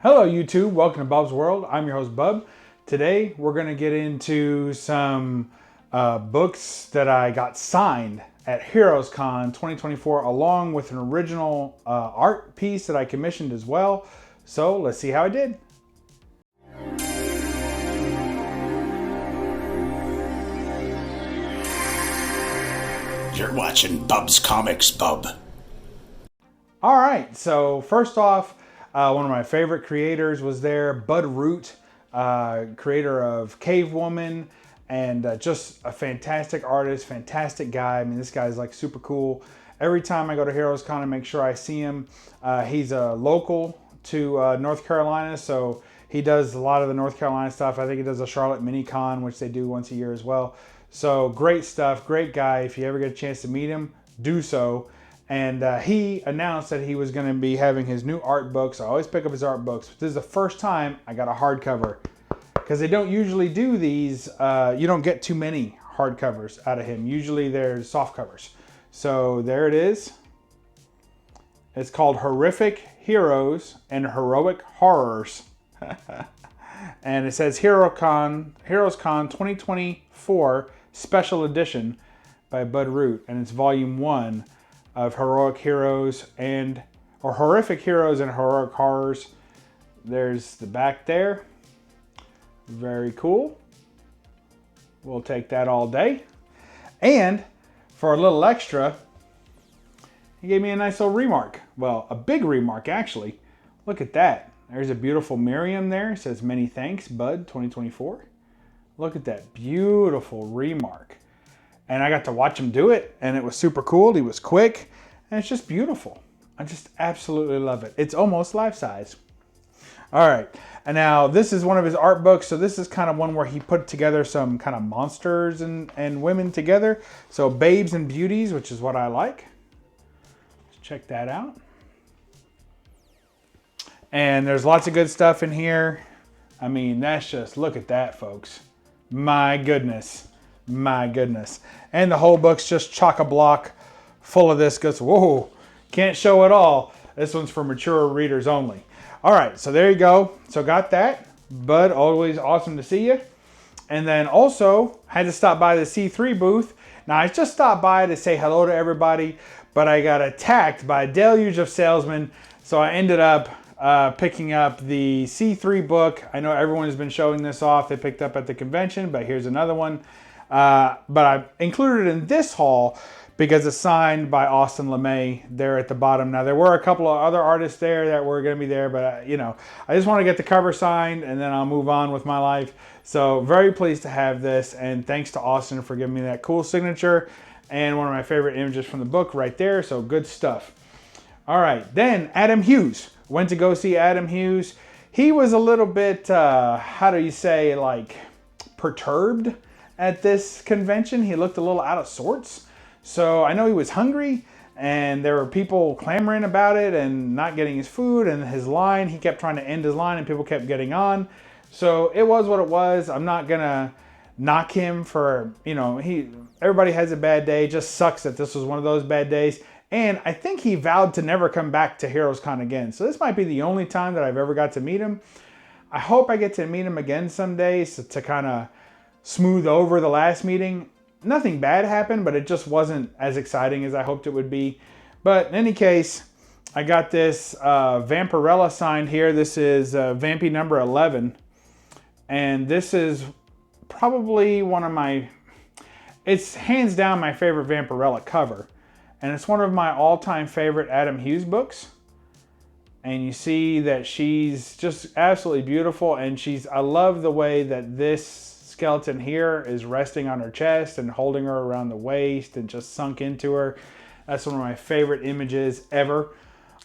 Hello YouTube, welcome to Bub's World. I'm your host Bub. Today we're going to get into some books that I got signed at HeroesCon 2024 along with an original art piece that I commissioned as well. So let's see how I did. You're watching Bub's Comics, Bub. Alright, so first off, one of my favorite creators was there, Bud Root, creator of Cave Woman, and just a fantastic artist, fantastic guy. I mean, this guy's like super cool. Every time I go to HeroesCon, I make sure I see him. He's a local to North Carolina, so he does a lot of the North Carolina stuff. I think he does a Charlotte Mini Con, which they do once a year as well. So great stuff, great guy. If you ever get a chance to meet him, do so. And he announced that he was going to be having his new art books. I always pick up his art books. But this is the first time I got a hardcover. Because they don't usually do these. You don't get too many hardcovers out of him. Usually they're soft covers. So there it is. It's called Horrific Heroes and Heroic Horrors. And it says HeroesCon 2024 Special Edition by Bud Root. And it's volume 1. Of Horrific Heroes and Heroic Horrors. There's the back there. Very cool. We'll take that all day. And for a little extra, he gave me a nice little remark. Well, a big remark actually. Look at that. There's a beautiful Miriam there. It says many thanks, Bud 2024. Look at that beautiful remark. And I got to watch him do it, and it was super cool. He was quick, and it's just beautiful. I just absolutely love it. It's almost life-size. All right, and now this is one of his art books. So this is kind of one where he put together some kind of monsters and women together. So babes and beauties, which is what I like. Let's check that out. And there's lots of good stuff in here. I mean, that's just, look at that, folks. My goodness. My goodness. And the whole book's just chock-a-block full of this. Goes, whoa, can't show it all. This one's for mature readers only. All right, so there you go. So got that. Bud, always awesome to see you. And then also had to stop by the C3 booth. Now, I just stopped by to say hello to everybody, but I got attacked by a deluge of salesmen. So I ended up picking up the C3 book. I know everyone has been showing this off. They picked up at the convention, but here's another one. But I included it in this haul because it's signed by Austin LeMay there at the bottom. Now, there were a couple of other artists there that were going to be there, but you know, I just want to get the cover signed and then I'll move on with my life. So very pleased to have this, and thanks to Austin for giving me that cool signature and one of my favorite images from the book right there. So good stuff. All right, then Adam Hughes. Went to go see Adam Hughes. He was a little bit, how do you say, like perturbed at this convention. He looked a little out of sorts. So I know he was hungry, and there were people clamoring about it and not getting his food and his line. He kept trying to end his line and people kept getting on. So it was what it was. I'm not gonna knock him for, you know, everybody has a bad day. It just sucks that this was one of those bad days. And I think he vowed to never come back to HeroesCon again. So this might be the only time that I've ever got to meet him. I hope I get to meet him again someday to kind of smooth over the last meeting. Nothing bad happened, but it just wasn't as exciting as I hoped it would be. But in any case, I got this Vampirella signed here. This is Vampy number 11. And this is probably one of my, it's hands down my favorite Vampirella cover. And it's one of my all-time favorite Adam Hughes books. And you see that she's just absolutely beautiful. And I love the way that this skeleton here is resting on her chest and holding her around the waist and just sunk into her. That's one of my favorite images ever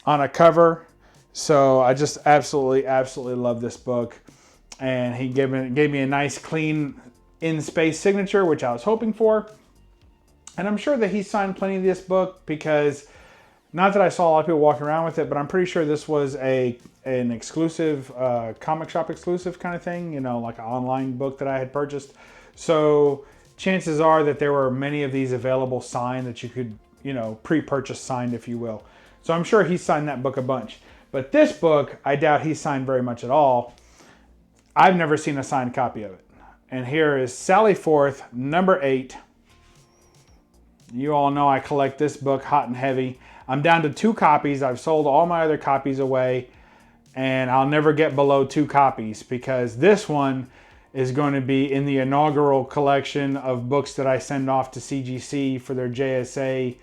on a cover. So I just absolutely love this book. And he gave me a nice clean in-space signature, which I was hoping for. And I'm sure that he signed plenty of this book because, not that I saw a lot of people walking around with it, but I'm pretty sure this was an exclusive, comic shop exclusive kind of thing, you know, like an online book that I had purchased. So chances are that there were many of these available signed that you could, you know, pre-purchase signed, if you will. So I'm sure he signed that book a bunch. But this book, I doubt he signed very much at all. I've never seen a signed copy of it. And here is Sally Forth, number 8. You all know I collect this book hot and heavy. I'm down to 2 copies. I've sold all my other copies away, and I'll never get below 2 copies because this one is going to be in the inaugural collection of books that I send off to CGC for their JSA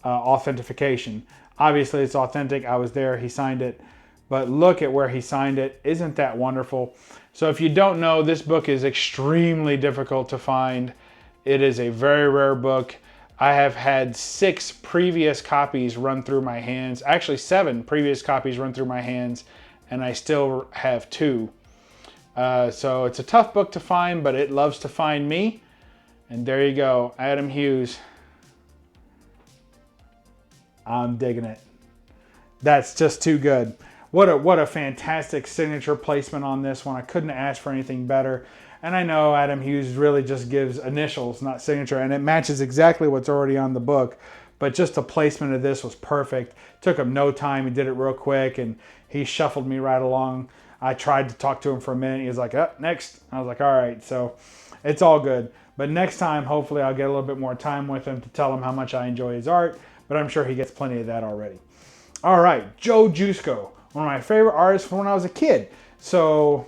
authentication. Obviously, it's authentic. I was there. He signed it. But look at where he signed it. Isn't that wonderful? So if you don't know, this book is extremely difficult to find. It is a very rare book. I have had 6 previous copies run through my hands. Actually, 7 previous copies run through my hands, and I still have 2. So it's a tough book to find, but it loves to find me. And there you go, Adam Hughes. I'm digging it. That's just too good. What a fantastic signature placement on this one. I couldn't ask for anything better. And I know Adam Hughes really just gives initials, not signature, and it matches exactly what's already on the book. But just the placement of this was perfect. Took him no time. He did it real quick, and he shuffled me right along. I tried to talk to him for a minute. He was like, next. I was like, all right. So it's all good. But next time, hopefully, I'll get a little bit more time with him to tell him how much I enjoy his art. But I'm sure he gets plenty of that already. All right, Joe Juco, one of my favorite artists from when I was a kid. So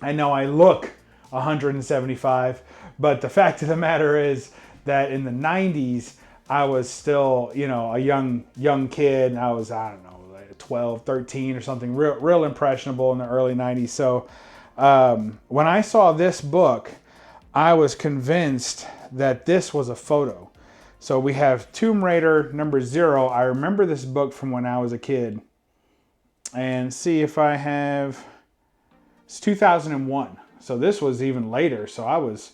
I know I look 175, but the fact of the matter is that in the 90s, I was still, a young kid. And I was, I don't know, 12, 13 or something, real impressionable in the early 90s. So when I saw this book, I was convinced that this was a photo. So we have Tomb Raider number 0. I remember this book from when I was a kid. And see if I have, it's 2001. So this was even later. So I was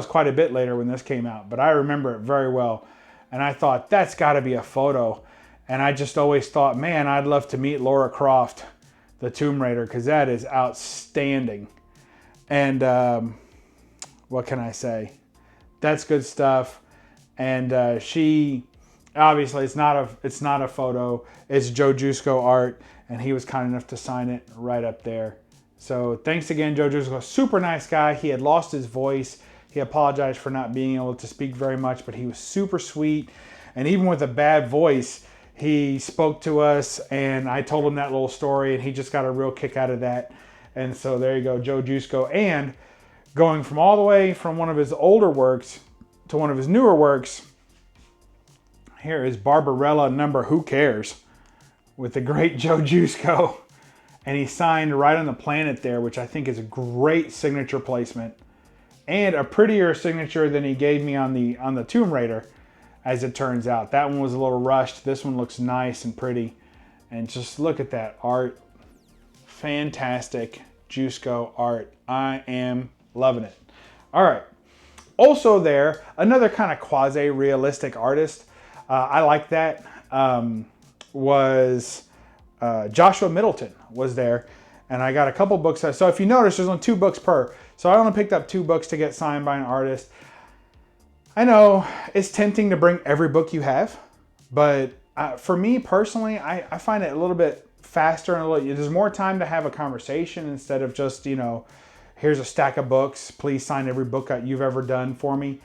quite a bit later when this came out, but I remember it very well. And I thought, that's gotta be a photo. And I just always thought, man, I'd love to meet Lara Croft, the Tomb Raider, because that is outstanding. And what can I say? That's good stuff. And she, obviously, it's not a photo. It's Joe Juco art, and he was kind enough to sign it right up there. So thanks again, Joe Juco. Super nice guy. He had lost his voice. He apologized for not being able to speak very much, but he was super sweet. And even with a bad voice, he spoke to us, and I told him that little story, and he just got a real kick out of that. And so there you go, Joe Juco. And going from all the way from one of his older works to one of his newer works, here is Barbarella number Who Cares with the great Joe Juco. And he signed right on the planet there, which I think is a great signature placement. And a prettier signature than he gave me on the Tomb Raider, as it turns out. That one was a little rushed. This one looks nice and pretty. And just look at that art. Fantastic Juco art. I am loving it. All right. Also there, another kind of quasi-realistic artist. I like that. Was Joshua Middleton was there. And I got a couple books. So if you notice, there's only 2 books per. So I only picked up 2 books to get signed by an artist. I know it's tempting to bring every book you have, but for me personally, I find it a little bit faster and there's more time to have a conversation instead of just, here's a stack of books. Please sign every book that you've ever done for me.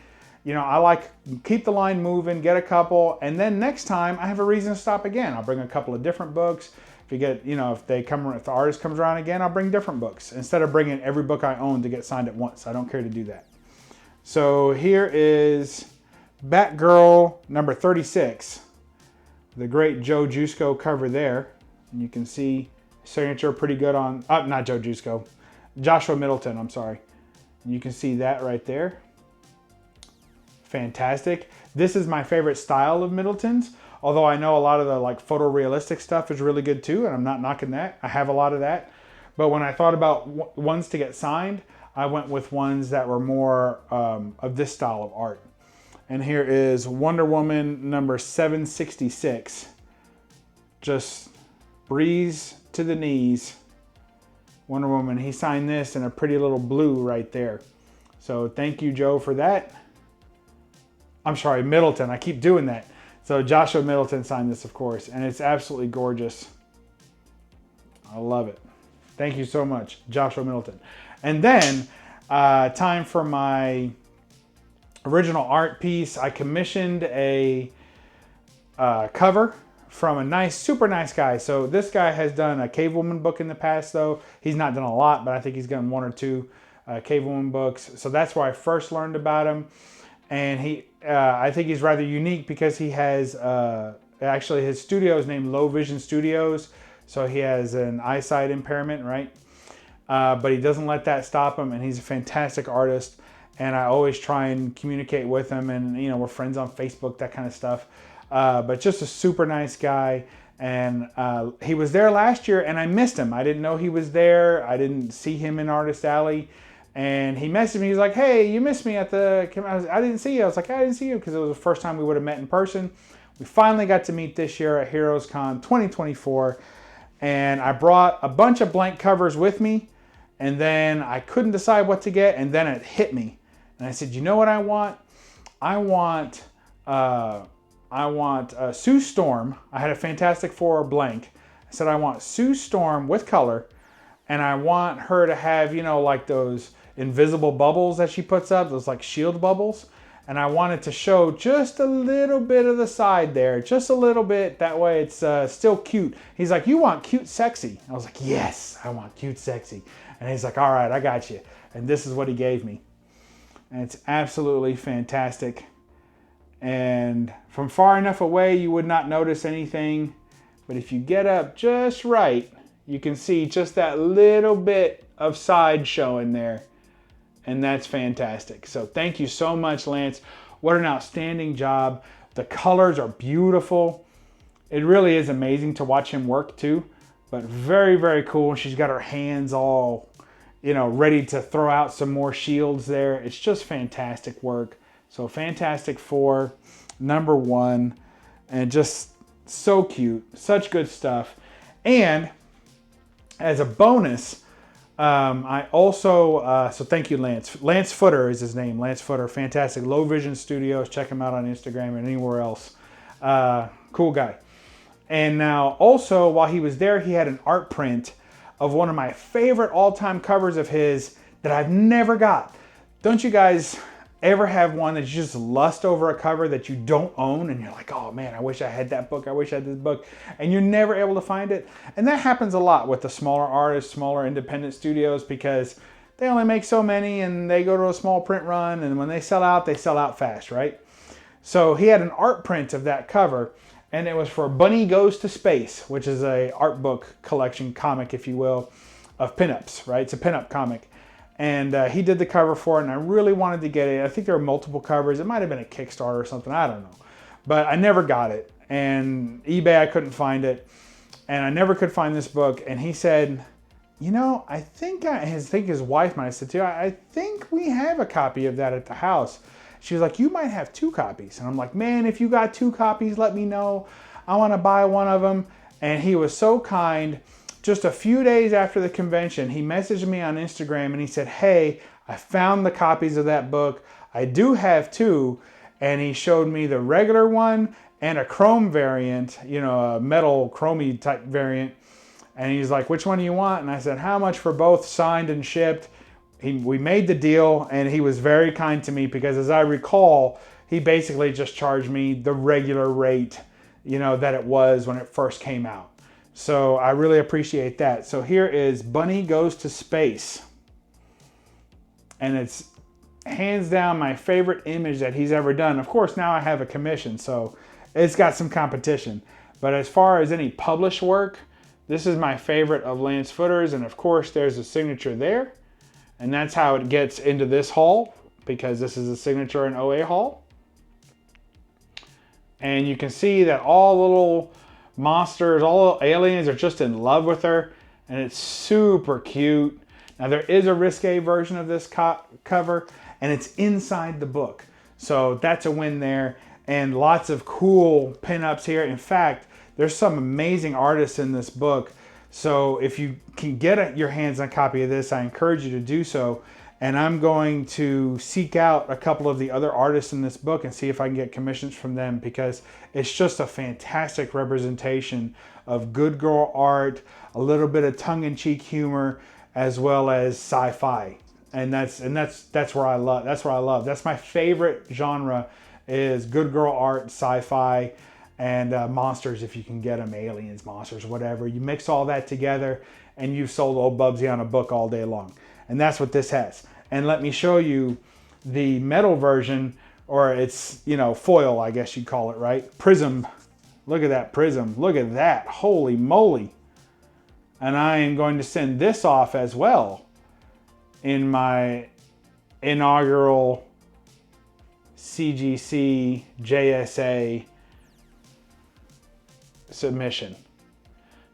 I like keep the line moving, get a couple, and then next time I have a reason to stop again. I'll bring a couple of different books. If you get, if the artist comes around again, I'll bring different books instead of bringing every book I own to get signed at once. I don't care to do that. So here is Batgirl number 36. The great Joe Juco cover there. And you can see signature pretty good on, not Joe Juco, Joshua Middleton, I'm sorry. And you can see that right there. Fantastic. This is my favorite style of Middleton's. Although I know a lot of the photorealistic stuff is really good too, and I'm not knocking that. I have a lot of that. But when I thought about ones to get signed, I went with ones that were more of this style of art. And here is Wonder Woman number 766. Just breeze to the knees. Wonder Woman, he signed this in a pretty little blue right there. So thank you, Joe, for that. I'm sorry, Middleton, I keep doing that. So Joshua Middleton signed this, of course, and it's absolutely gorgeous. I love it. Thank you so much, Joshua Middleton. And then time for my original art piece. I commissioned a cover from a nice, super nice guy. So this guy has done a Cave Woman book in the past, though. He's not done a lot, but I think he's done 1 or 2 Cave Woman books. So that's where I first learned about him. And I think he's rather unique because he has, actually his studio is named Low Vision Studios. So he has an eyesight impairment, right? But he doesn't let that stop him, and he's a fantastic artist. And I always try and communicate with him, and you know, we're friends on Facebook, that kind of stuff. But just a super nice guy. And he was there last year, and I missed him. I didn't know he was there. I didn't see him in Artist Alley. And he messaged me. He was like, "Hey, you missed me at the..." I didn't see you. I was like, "I didn't see you," because it was the first time we would have met in person. We finally got to meet this year at Heroes Con 2024. And I brought a bunch of blank covers with me. And then I couldn't decide what to get. And then it hit me. And I said, "You know what I want? I want Sue Storm." I had a Fantastic Four blank. I said, "I want Sue Storm with color. And I want her to have, you know, like those invisible bubbles that she puts up, those like shield bubbles. And I wanted to show just a little bit of the side there, just a little bit. That way it's still cute." He's like, "You want cute, sexy?" I was like, "Yes, I want cute, sexy." And he's like, "All right, I got you." And this is what he gave me. And it's absolutely fantastic. And from far enough away, you would not notice anything. But if you get up just right, you can see just that little bit of side showing there. And that's fantastic. So thank you so much, Lance. What an outstanding job. The colors are beautiful. It really is amazing to watch him work too. But very, very cool. She's got her hands all, you know, ready to throw out some more shields there. It's just fantastic work. So Fantastic Four, #1. And just so cute. Such good stuff. And as a bonus, I also, so thank you, Lance. Lance Footer is his name. Lance Footer, fantastic. Low Vision Studios. Check him out on Instagram and anywhere else. Cool guy. And now also, while he was there, he had an art print of one of my favorite all-time covers of his that I've never got. Don't you guys ever have one that you just lust over a cover that you don't own and you're like, "Oh man, I wish I had that book, I wish I had this book," and you're never able to find it? And that happens a lot with the smaller artists, smaller independent studios, because they only make so many and they go to a small print run, and when they sell out fast, right? So he had an art print of that cover, and it was for Bunny Goes to Space, which is a art book collection comic, if you will, of pinups, right? It's a pinup comic. And he did the cover for it, and I really wanted to get it. I think there were multiple covers. It might have been a Kickstarter or something. I don't know. But I never got it. And eBay, I couldn't find it. And I never could find this book. And he said, "You know, I think his wife might have said too, I think we have a copy of that at the house." She was like, "You might have 2 copies. And I'm like, "Man, if you got 2 copies, let me know. I want to buy one of them." And he was so kind. Just a few days after the convention, he messaged me on Instagram and he said, "Hey, I found the copies of that book. I do have 2. And he showed me the regular one and a chrome variant, you know, a metal chromey type variant. And he's like, "Which one do you want?" And I said, "How much for both, signed and shipped?" We made the deal, and he was very kind to me because, as I recall, he basically just charged me the regular rate, you know, that it was when it first came out. So I really appreciate that. So here is Bunny Goes to Space. And it's hands down my favorite image that he's ever done. Of course, now I have a commission, so it's got some competition. But as far as any published work, this is my favorite of Lance Footer's. And of course, there's a signature there. And that's how it gets into this haul, because this is a signature in OA haul. And you can see that all little monsters, all aliens are just in love with her, and it's super cute. Now there is a risque version of this cover, and it's inside the book, so that's a win there. And lots of cool pinups here. In fact, there's some amazing artists in this book, so if you can get your hands on a copy of this, I encourage you to do so. And I'm going to seek out a couple of the other artists in this book and see if I can get commissions from them, because it's just a fantastic representation of good girl art, a little bit of tongue-in-cheek humor, as well as sci-fi. And that's where I love. That's my favorite genre, is good girl art, sci-fi, and monsters if you can get them, aliens, monsters, whatever. You mix all that together and you've sold old Bubsy on a book all day long. And that's what this has. And let me show you the metal version, or it's, you know, foil, I guess you'd call it, right? Prism. Look at that prism. Look at that. Holy moly. And I am going to send this off as well in my inaugural CGC JSA submission.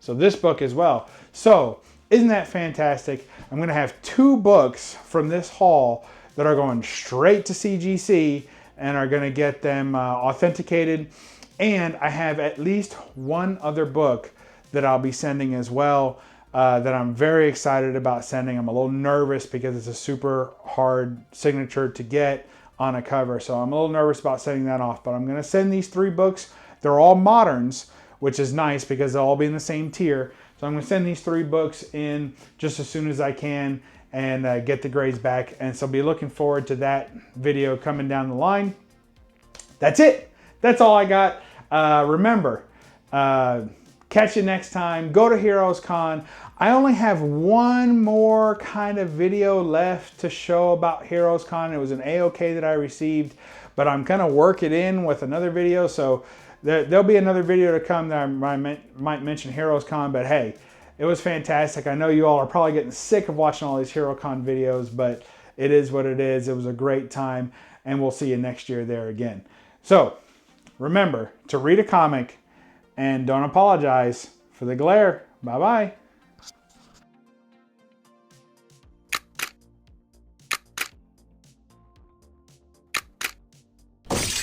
So this book as well. So isn't that fantastic? I'm going to have 2 books from this haul that are going straight to CGC and are going to get them authenticated. And I have at least 1 other book that I'll be sending as well that I'm very excited about sending. I'm a little nervous because it's a super hard signature to get on a cover. So I'm a little nervous about sending that off. But I'm going to send these 3 books. They're all moderns, which is nice because they'll all be in the same tier. So I'm going to send these 3 books in just as soon as I can and get the grades back. And so be looking forward to that video coming down the line. That's it. That's all I got. Remember, catch you next time. Go to Heroes Con. I only have 1 more kind of video left to show about Heroes Con. It was an A-OK that I received, but I'm going to work it in with another video. So there'll be another video to come that I might mention Heroes Con, but hey, it was fantastic. I know you all are probably getting sick of watching all these Hero Con videos, but it is what it is. It was a great time, and we'll see you next year there again. So remember to read a comic and don't apologize for the glare. Bye-bye.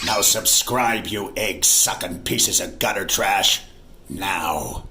Now subscribe, you egg-sucking pieces of gutter trash. Now.